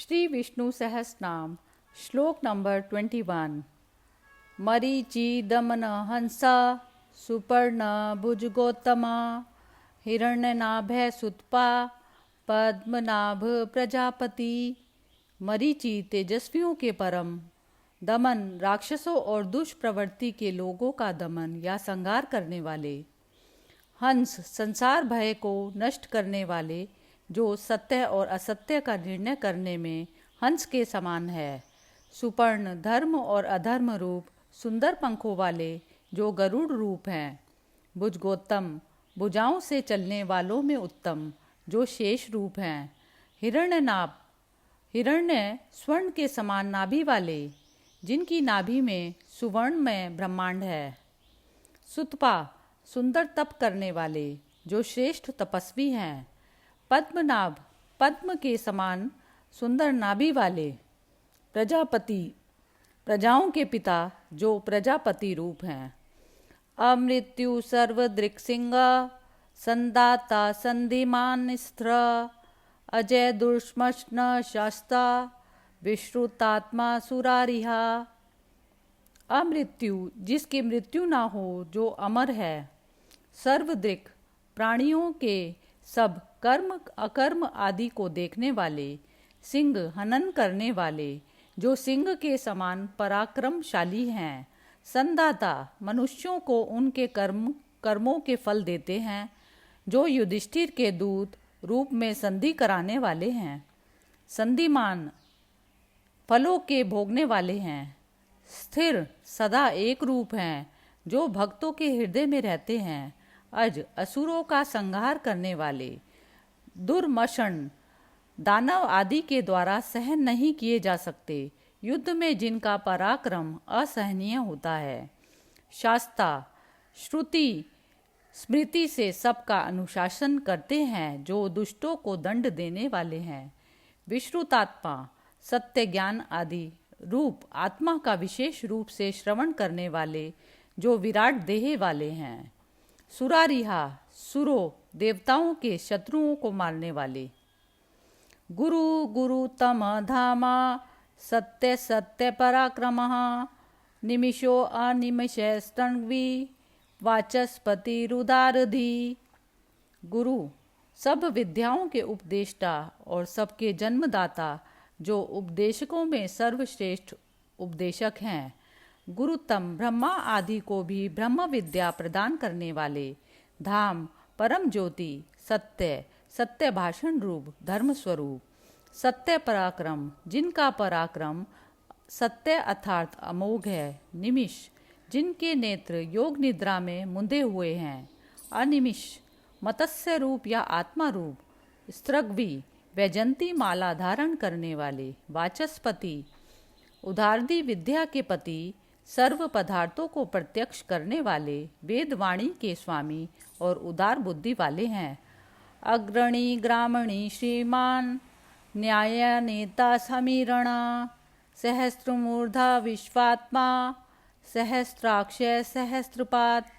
श्री विष्णु सहस्रनाम श्लोक नंबर 21। मरीचि दमन हंसा सुपर्ण भुजगोत्तमा हिरण्यनाभय सुतपा पद्मनाभ प्रजापति। मरीचि तेजस्वियों के परम, दमन राक्षसों और दुष्प्रवृत्ति के लोगों का दमन या संहार करने वाले, हंस संसार भय को नष्ट करने वाले, जो सत्य और असत्य का निर्णय करने में हंस के समान है। सुपर्ण धर्म और अधर्म रूप सुंदर पंखों वाले, जो गरुड़ रूप हैं। भुजगोत्तम भुजाओं से चलने वालों में उत्तम, जो शेष रूप हैं। हिरण्यनाभ हिरण्य स्वर्ण के समान नाभि वाले, जिनकी नाभि में सुवर्ण में ब्रह्मांड है। सुतपा सुंदर तप करने वाले, जो श्रेष्ठ तपस्वी हैं। पद्मनाभ पद्म के समान सुंदर नाभि वाले। प्रजापति प्रजाओं के पिता, जो प्रजापति रूप हैं। अमृत्यु सर्वदृक्सिंह संदाता संधिमान स्त्र अजय दुष्मश्न शास्ता विश्रुतात्मा सुरारिहा। अमृत्यु जिसकी मृत्यु ना हो, जो अमर है। सर्वदृक् प्राणियों के सब कर्म अकर्म आदि को देखने वाले। सिंह हनन करने वाले, जो सिंह के समान पराक्रमशाली हैं। संदाता मनुष्यों को उनके कर्मों के फल देते हैं, जो युधिष्ठिर के दूत रूप में संधि कराने वाले हैं। संधिमान फलों के भोगने वाले हैं। स्थिर सदा एक रूप हैं, जो भक्तों के हृदय में रहते हैं। अज असुरों का संहार करने वाले। दुर्मशन दानव आदि के द्वारा सहन नहीं किए जा सकते, युद्ध में जिनका पराक्रम असहनीय होता है। शास्ता श्रुति स्मृति से सबका अनुशासन करते हैं, जो दुष्टों को दंड देने वाले हैं। विश्रुतात्मा सत्य ज्ञान आदि रूप आत्मा का विशेष रूप से श्रवण करने वाले, जो विराट देह वाले हैं। सुरारिहा सुरो देवताओं के शत्रुओं को मारने वाले। गुरु गुरु तम धामा सत्य सत्य पराक्रमः निमिषो अनिमिषे स्तन्वी वाचस्पति रुदारधि। गुरु सब विद्याओं के उपदेष्टा और सबके जन्मदाता, जो उपदेशकों में सर्वश्रेष्ठ उपदेशक हैं। गुरुतम ब्रह्मा आदि को भी ब्रह्म विद्या प्रदान करने वाले। धाम परम ज्योति सत्य सत्य भाषण रूप धर्म स्वरूप। सत्य पराक्रम जिनका पराक्रम सत्य अर्थात अमोघ है। निमिष जिनके नेत्र योग निद्रा में मुंदे हुए हैं। अनिमिष मत्स्य रूप या आत्मा रूप। स्त्रग्वी वैजंती माला धारण करने वाले। वाचस्पति उदारदी विद्या के पति, सर्व पदार्थों को प्रत्यक्ष करने वाले, वेदवाणी के स्वामी और उदार बुद्धि वाले हैं। अग्रणी ग्रामणी श्रीमान न्याय नेता समीरणा सहस्त्रमूर्धा विश्वात्मा सहस्त्राक्षय सहस्त्रपात।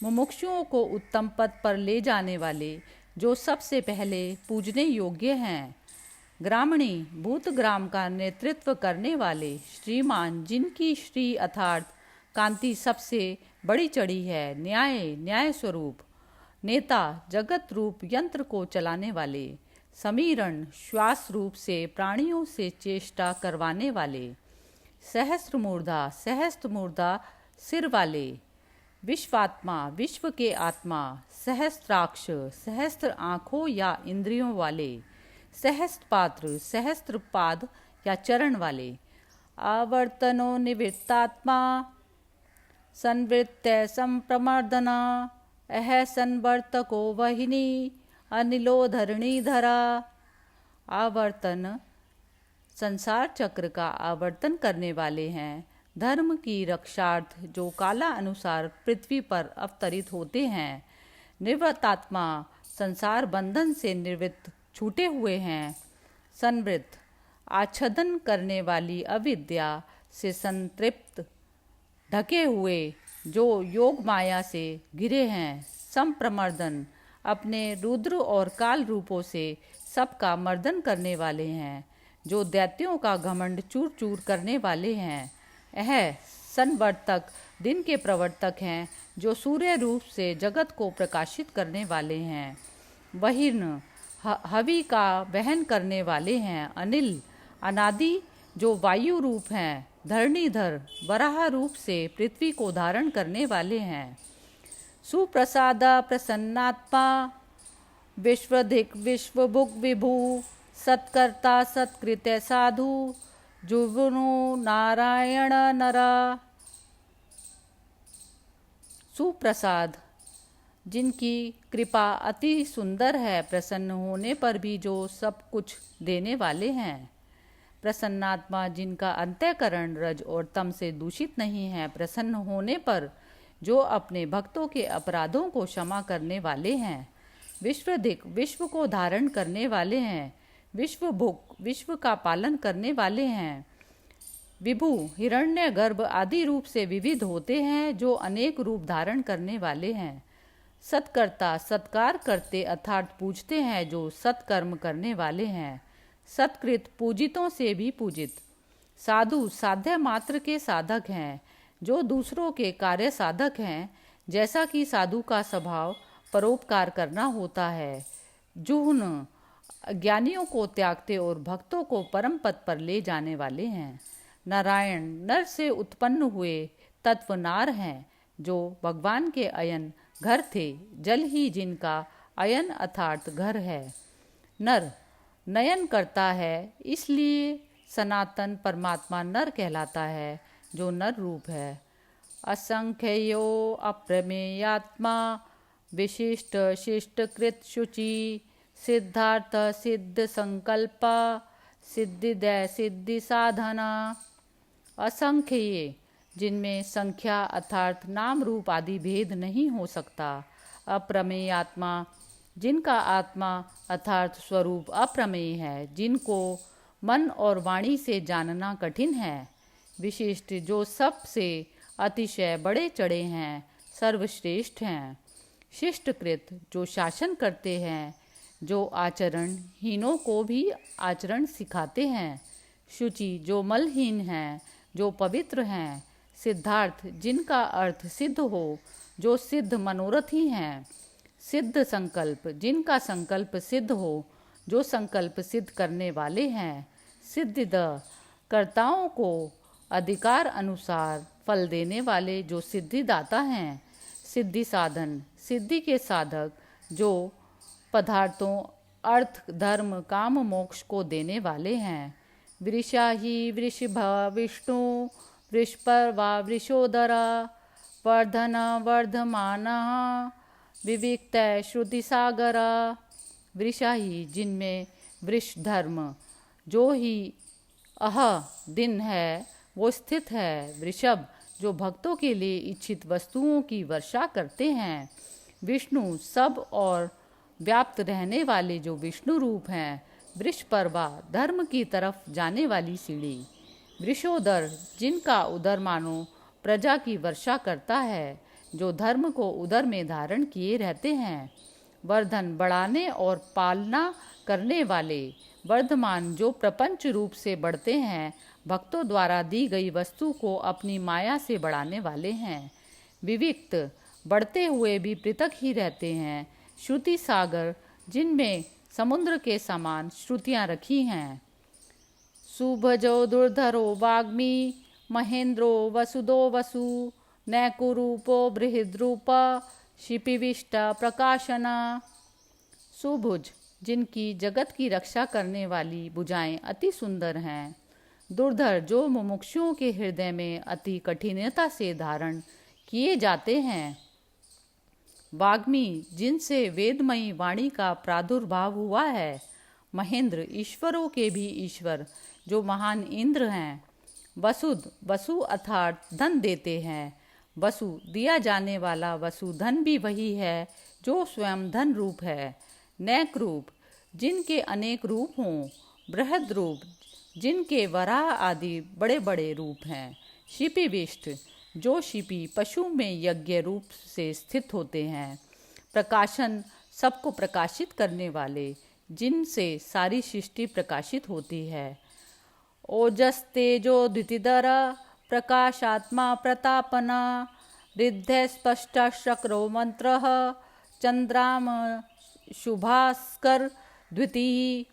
मुमुक्षुओं को उत्तम पद पर ले जाने वाले, जो सबसे पहले पूजने योग्य हैं। ग्रामणी भूतग्राम का नेतृत्व करने वाले। श्रीमान जिनकी श्री अर्थात कांति सबसे बड़ी चढ़ी है। न्याय न्याय स्वरूप। नेता जगत रूप यंत्र को चलाने वाले। समीरण श्वास रूप से प्राणियों से चेष्टा करवाने वाले। सहस्त्रमूर्धा सिर वाले। विश्वात्मा विश्व के आत्मा। सहस्त्राक्ष सहस्त्र आँखों या इंद्रियों वाले। सहस्त्रपात्र सहस्त्रपाद या चरण वाले। आवर्तनो निवृत्तात्मा संवृत्य संप्रमर्दना अह संवर्तको वहिनी अनिलो धरणीधरा। आवर्तन संसार चक्र का आवर्तन करने वाले हैं। धर्म की रक्षार्थ जो काला अनुसार पृथ्वी पर अवतरित होते हैं। निवृत्तात्मा संसार बंधन से निवृत्त छूटे हुए हैं। संवृत्त आच्छादन करने वाली अविद्या से संतृप्त ढके हुए, जो योग माया से घिरे हैं। संप्रमर्दन अपने रुद्र और काल रूपों से सबका मर्दन करने वाले हैं। जो दैत्यों का घमंड चूर चूर करने वाले हैं। यह संवर्तक दिन के प्रवर्तक हैं, जो सूर्य रूप से जगत को प्रकाशित करने वाले हैं। बहिर्न हवि का वहन करने वाले हैं। अनिल अनादि जो वायु रूप हैं। धरणीधर वराह रूप से पृथ्वी को धारण करने वाले हैं। सुप्रसाद प्रसन्नात्मा विश्वधिक विश्वभुक विभु सत्कर्ता सत्कृत्य साधु जुवनु नारायण नरा। सुप्रसाद जिनकी कृपा अति सुंदर है, प्रसन्न होने पर भी जो सब कुछ देने वाले हैं। प्रसन्नात्मा जिनका अंतःकरण रज और तम से दूषित नहीं है, प्रसन्न होने पर जो अपने भक्तों के अपराधों को क्षमा करने वाले हैं। विश्वधिक विश्व को धारण करने वाले हैं। विश्वभुक विश्व का पालन करने वाले हैं। विभु हिरण्य गर्भ आदि रूप से विविध होते हैं, जो अनेक रूप धारण करने वाले हैं। सत्कर्ता सत्कार करते अर्थात पूजते हैं, जो सत्कर्म करने वाले हैं। सत्कृत पूजितों से भी पूजित। साधु साध्य मात्र के साधक हैं, जो दूसरों के कार्य साधक हैं। जैसा कि साधु का स्वभाव परोपकार करना होता है। जुहन ज्ञानियों को त्यागते और भक्तों को परम पद पर ले जाने वाले हैं। नारायण नर से उत्पन्न हुए तत्व नार हैं, जो भगवान के अयन घर थे। जल ही जिनका अयन अर्थात घर है। नर नयन करता है, इसलिए सनातन परमात्मा नर कहलाता है, जो नर रूप है। असंख्यो अप्रमेयात्मा विशिष्ट शिष्ट कृत शुचि सिद्धार्थ सिद्ध संकल्प सिद्धिदय सिद्धि साधना। असंख्य जिनमें संख्या अर्थात नाम रूप आदि भेद नहीं हो सकता। अप्रमेय आत्मा जिनका आत्मा अर्थात स्वरूप अप्रमेय है, जिनको मन और वाणी से जानना कठिन है। विशिष्ट जो सबसे अतिशय बड़े चढ़े हैं, सर्वश्रेष्ठ हैं। शिष्टकृत जो शासन करते हैं, जो आचरणहीनों को भी आचरण सिखाते हैं। शुचि जो मलहीन हैं, जो पवित्र हैं। सिद्धार्थ जिनका अर्थ सिद्ध हो, जो सिद्ध मनोरथी हैं। सिद्ध संकल्प जिनका संकल्प सिद्ध हो, जो संकल्प सिद्ध करने वाले हैं। सिद्धिद कर्ताओं को अधिकार अनुसार फल देने वाले, जो सिद्धिदाता हैं। सिद्धि साधन सिद्धि के साधक, जो पदार्थों अर्थ धर्म काम मोक्ष को देने वाले हैं। वृषा ही वृषभ विष्णु वृषपर्वा वृषोदरा वर्धन वर्धमान विविक्त श्रुति सागरा। वृषा ही जिनमें वृष धर्म जो ही अह दिन है वो स्थित है। वृषभ जो भक्तों के लिए इच्छित वस्तुओं की वर्षा करते हैं। विष्णु सब और व्याप्त रहने वाले, जो विष्णु रूप हैं। वृषपर्वा धर्म की तरफ जाने वाली सीढ़ी। वृषोदर जिनका उदर मानो प्रजा की वर्षा करता है, जो धर्म को उदर में धारण किए रहते हैं। वर्धन बढ़ाने और पालना करने वाले। वर्धमान जो प्रपंच रूप से बढ़ते हैं, भक्तों द्वारा दी गई वस्तु को अपनी माया से बढ़ाने वाले हैं। विविक्त बढ़ते हुए भी पृथक ही रहते हैं। श्रुति सागर जिनमें समुद्र के समान श्रुतियाँ रखी हैं। सुभजो दुर्धरो वाग्मी महेंद्रो वसुदो वसु नैकुरूपो बृहद्रूप शिपिविष्ट प्रकाशना। सुभुज जिनकी जगत की रक्षा करने वाली भुजाएं अति सुंदर हैं। दुर्धर जो मुमुक्षुओं के हृदय में अति कठिनता से धारण किए जाते हैं। वाग्मी जिनसे वेदमयी वाणी का प्रादुर्भाव हुआ है। महेंद्र ईश्वरों के भी ईश्वर, जो महान इंद्र हैं। वसुद वसु अर्थात धन देते हैं। वसु दिया जाने वाला वसुधन भी वही है, जो स्वयं धन रूप है। नैक रूप जिनके अनेक रूप हों। बृहद रूप जिनके वराह आदि बड़े बड़े रूप हैं। शिपिविष्ट जो शिपी पशु में यज्ञ रूप से स्थित होते हैं। प्रकाशन सबको प्रकाशित करने वाले, जिनसे सारी सृष्टि प्रकाशित होती है। ओजस तेजो द्युतिधर प्रकाशात्मा प्रतापना रिद्धे स्पष्ट शक्रो मंत्र चंद्राम शुभास्कर द्वितीय।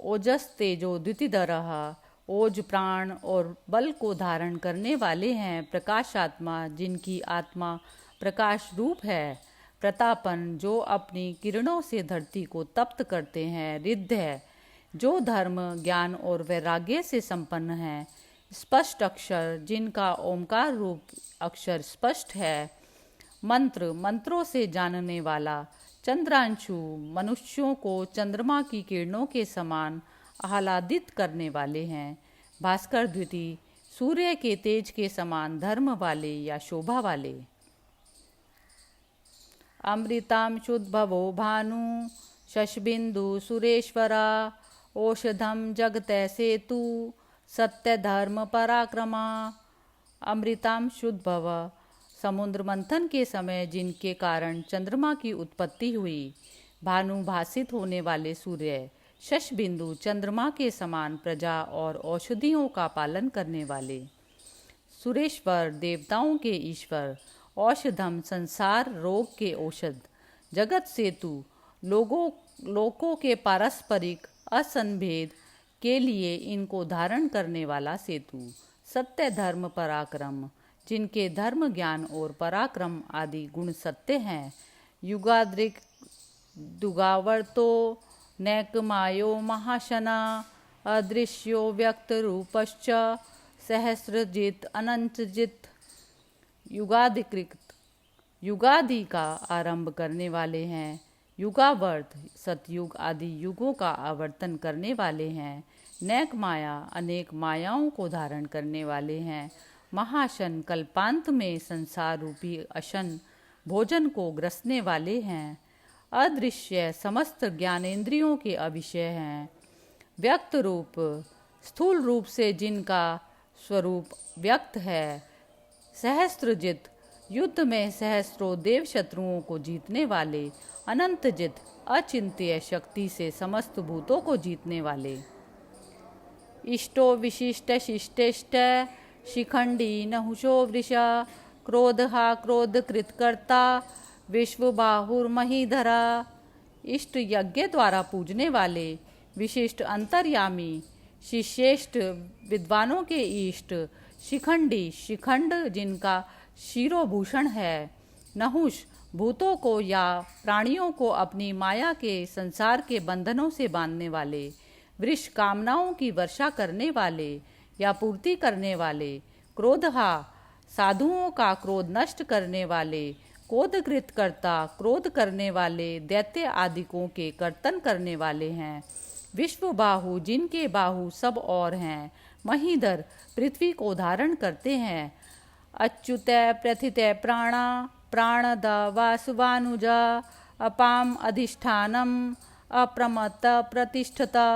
ओजस तेजो द्युतिधरः, ओज प्राण और बल को धारण करने वाले हैं। प्रकाशात्मा, जिनकी आत्मा प्रकाश रूप है। प्रतापन, जो अपनी किरणों से धरती को तप्त करते हैं। रिद्ध है, जो धर्म ज्ञान और वैराग्य से संपन्न है। स्पष्ट अक्षर, जिनका ओमकार रूप अक्षर स्पष्ट है। मंत्र, मंत्रों से जानने वाला। चंद्रांशु, मनुष्यों को चंद्रमा की किरणों के समान आह्लादित करने वाले हैं। भास्कर द्वितीय, सूर्य के तेज के समान धर्म वाले या शोभा वाले। अमृतांशुद्भवो भानु शशबिंदु सुरेश्वरा औषधम जगते सेतु सत्य धर्म पराक्रमा। अमृतांशुद्भव, समुद्र मंथन के समय जिनके कारण चंद्रमा की उत्पत्ति हुई। भानु, भासित होने वाले सूर्य। शशबिंदु, चंद्रमा के समान प्रजा और औषधियों का पालन करने वाले। सुरेश्वर, देवताओं के ईश्वर। औषधम, संसार रोग के औषध। जगत सेतु, लोगों के पारस्परिक असंभेद के लिए इनको धारण करने वाला सेतु। सत्य धर्म पराक्रम, जिनके धर्म ज्ञान और पराक्रम आदि गुण सत्य हैं। युगाद्रिक दुगावर्तो नैकमायो महाशना अदृश्यो व्यक्त रूपश्च सहस्रजित अनंतजित। युगाधिकृत, युगादि का आरंभ करने वाले हैं। युगावर्त, सतयुग आदि युगों का आवर्तन करने वाले हैं। नैक माया, अनेक मायाओं को धारण करने वाले हैं। महाशन, कल्पांत में संसार रूपी अशन भोजन को ग्रसने वाले हैं। अदृश्य, समस्त ज्ञानेंद्रियों के अविषय हैं। व्यक्त रूप, स्थूल रूप से जिनका स्वरूप व्यक्त है। सहस्त्रजित, युद्ध में सहस्त्रों देव शत्रुओं को जीतने वाले। अनंतजित, अचिंत्य शक्ति से समस्त भूतों को जीतने वाले। इष्टो विशिष्ट शिष्टेष्ट शिखंडी नहुषो वृषा क्रोधहा क्रोध कृतकर्ता विश्व बाहुर्महीधरा। इष्ट, यज्ञ द्वारा पूजने वाले। विशिष्ट, अंतर्यामी। शिष्येष्ट, विद्वानों के इष्ट। शिखंडी, शिखंड जिनका शिरोभूषण है। नहुष, भूतों को या प्राणियों को अपनी माया के संसार के बंधनों से बांधने वाले। वृष, कामनाओं की वर्षा करने वाले या पूर्ति करने वाले। क्रोधहा, साधुओं का क्रोध नष्ट करने वाले। क्रोधकृत कर्ता, क्रोध करने वाले दैत्य आदिकों के कर्तन करने वाले हैं। विश्व बाहु, जिनके बाहु सब और हैं। महीधर, पृथ्वी को धारण करते हैं। अच्युत प्रथित प्राणा प्राणद वासुवानुजा अपाम अधिष्ठानम अप्रमत्त प्रतिष्ठता।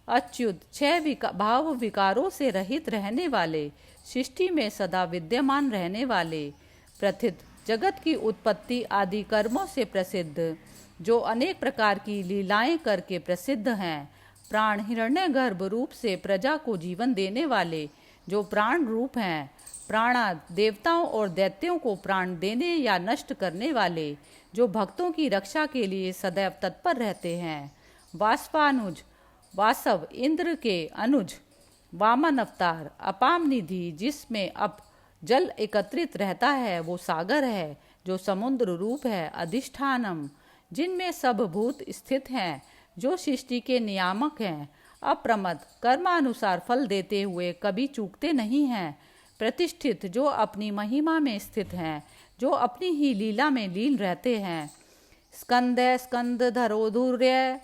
अच्युत, छह भाव विकारों से रहित रहने वाले। सृष्टि में सदा विद्यमान रहने वाले। प्रथित, जगत की उत्पत्ति आदि कर्मों से प्रसिद्ध, जो अनेक प्रकार की लीलाएं करके प्रसिद्ध हैं। प्राण, हिरण्यगर्भ रूप से प्रजा को जीवन देने वाले, जो प्राण रूप हैं। प्राणा, देवताओं और दैत्यों को प्राण देने या नष्ट करने वाले, जो भक्तों की रक्षा के लिए सदैव तत्पर रहते हैं। वासवानुज, वासव, इंद्र के अनुज। वामन अवतार, अपाम निधि, जिसमें अप जल एकत्रित रहता है, वो सागर है जो समुद्र रूप है। अधिष्ठानम, जिनमें सब भूत स्थित हैं, जो सृष्टि के नियामक हैं। अप्रमद, कर्मानुसार फल देते हुए कभी चूकते नहीं हैं। प्रतिष्ठित, जो अपनी महिमा में स्थित हैं, जो अपनी ही लीला में लीन रहते हैं। स्कंद, स्कंद धरोधुर्य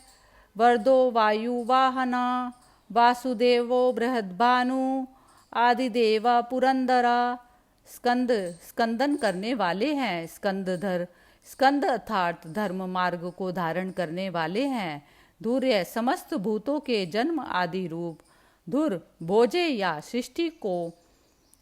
वर्दो वायु वाहना वासुदेवो बृहद्भानु आदिदेवा पुरंदरा। स्कंद, स्कंदन करने वाले हैं। स्कंदधर, स्कंद अर्थात धर्म मार्ग को धारण करने वाले हैं। धुर्य, समस्त भूतों के जन्म आदि रूप। धुर, भोजे या सृष्टि को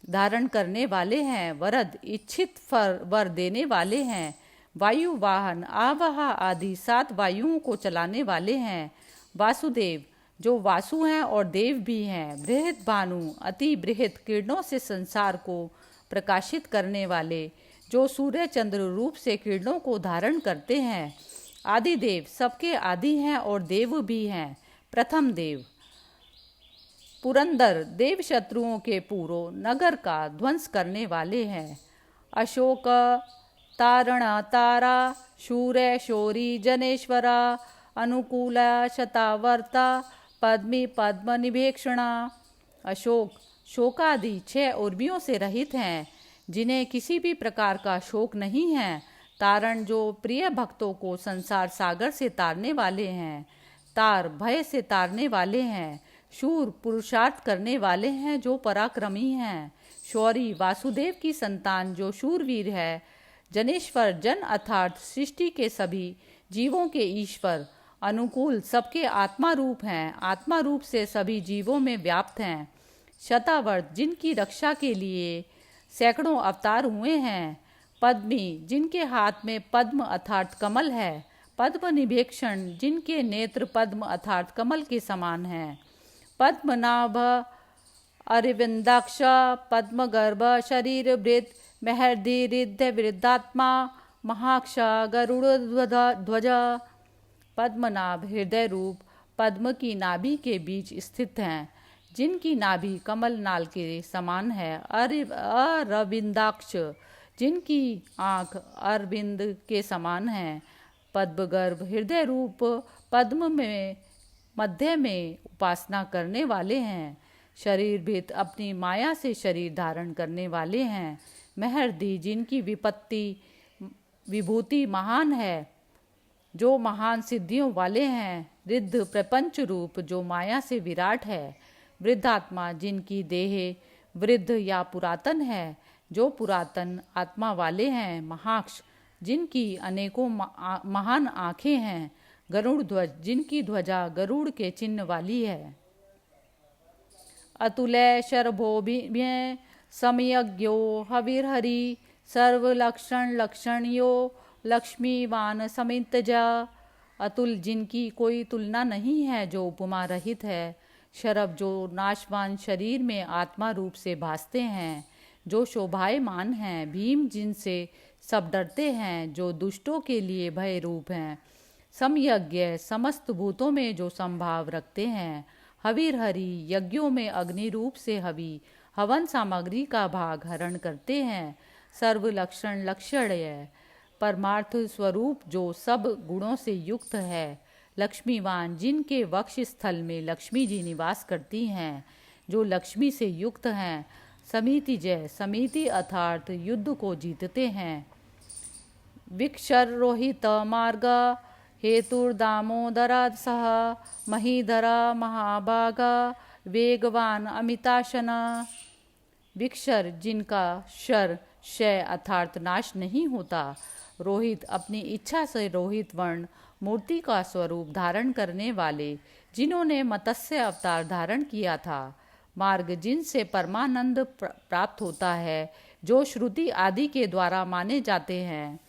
धारण करने वाले हैं। वरद, इच्छित वर देने वाले हैं। वायु वाहन, आवह आदि 7 वायुओं को चलाने वाले हैं। वासुदेव, जो वासु हैं और देव भी हैं। बृहत भानु अति बृहत किरणों से संसार को प्रकाशित करने वाले, जो सूर्य चंद्र रूप से किरणों को धारण करते हैं। आदि देव सबके आदि हैं और देव भी हैं। प्रथम देव पुरंदर देव शत्रुओं के पूरो नगर का ध्वंस करने वाले हैं। अशोक तारण तारा शूर्य शौरी जनेश्वरा अनुकूला शतावर्ता पद्मी पद्म निभेक्षणा। अशोक शोकादि 6 उर्मियों से रहित हैं, जिन्हें किसी भी प्रकार का शोक नहीं है। तारण जो प्रिय भक्तों को संसार सागर से तारने वाले हैं। तार भय से तारने वाले हैं। शूर पुरुषार्थ करने वाले हैं, जो पराक्रमी हैं। शौरी वासुदेव की संतान, जो शूरवीर है। जनेश्वर जन अर्थात सृष्टि के सभी जीवों के ईश्वर। अनुकूल सबके आत्मा रूप हैं, आत्मा रूप से सभी जीवों में व्याप्त हैं। शतावर्त जिनकी रक्षा के लिए सैकड़ों अवतार हुए हैं। पद्मी जिनके हाथ में पद्म अर्थात कमल है। पद्म निभेक्षण जिनके नेत्र पद्म अर्थात कमल के समान हैं। पद्मनाभ अरविंदाक्ष पद्मगर्भ शरीर वृद्ध महर्दि रिद्ध वृद्धात्मा महाक्ष गरुड़ ध्वज। पद्मनाभ हृदय रूप पद्म की नाभि के बीच स्थित हैं, जिनकी नाभि कमल नाल के समान है। अरविंदाक्ष जिनकी आँख अरविंद के समान है। पद्मगर्भ हृदय रूप पद्म में मध्य में उपासना करने वाले हैं। शरीर भेद अपनी माया से शरीर धारण करने वाले हैं। महर्दि जिनकी विपत्ति विभूति महान है, जो महान सिद्धियों वाले हैं। रिद्ध प्रपंच रूप जो माया से विराट है। वृद्धात्मा जिनकी देह वृद्ध या पुरातन है, जो पुरातन आत्मा वाले हैं। महाक्ष जिनकी अनेकों महान आँखें हैं। गरुड़ ध्वज जिनकी ध्वजा गरुड़ के चिन्ह वाली है। अतुलय शरभोभिमय समयज्ञो हविर्हरि सर्वलक्षण लक्षणयो लक्ष्मीवान समितजा। अतुल जिनकी कोई तुलना नहीं है, जो उपमा रहित है। शरभ जो नाशवान शरीर में आत्मा रूप से भासते हैं, जो शोभायमान हैं। भीम जिनसे सब डरते हैं, जो दुष्टों के लिए भय रूप हैं। समयज्ञ समस्त भूतों में जो संभाव रखते हैं। हविर्हरि यज्ञों में अग्नि रूप से हवि हवन सामग्री का भाग हरण करते हैं। सर्वलक्षण लक्षण्य परमार्थ स्वरूप जो सब गुणों से युक्त है। लक्ष्मीवान जिनके वक्ष स्थल में लक्ष्मी जी निवास करती हैं, जो लक्ष्मी से युक्त हैं। समिति जय समिति अर्थात युद्ध को जीतते हैं। विक्षर रोहित मार्ग हेतुर्दामोदरा सह महीधरा महाभागा वेगवान अमिताशना। विक्षर जिनका शर क्षय अर्थात नाश नहीं होता। रोहित अपनी इच्छा से रोहित वर्ण मूर्ति का स्वरूप धारण करने वाले, जिन्होंने मत्स्य अवतार धारण किया था। मार्ग जिनसे परमानंद प्राप्त होता है, जो श्रुति आदि के द्वारा माने जाते हैं।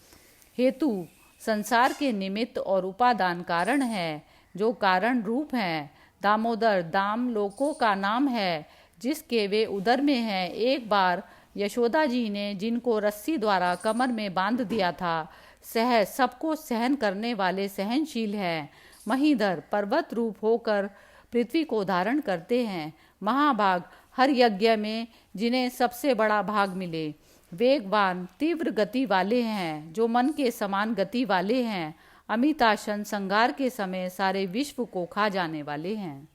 हेतु संसार के निमित्त और उपादान कारण है, जो कारण रूप हैं। दामोदर दाम लोकों का नाम है, जिसके वे उदर में हैं। एक बार यशोदा जी ने जिनको रस्सी द्वारा कमर में बांध दिया था, सह सबको सहन करने वाले सहनशील हैं। महीधर पर्वत रूप होकर पृथ्वी को धारण करते हैं। महाभाग हर यज्ञ में जिन्हें सबसे बड़ा भाग मिले। वेगवान तीव्र गति वाले हैं, जो मन के समान गति वाले हैं। अमिताशन संहार के समय सारे विश्व को खा जाने वाले हैं।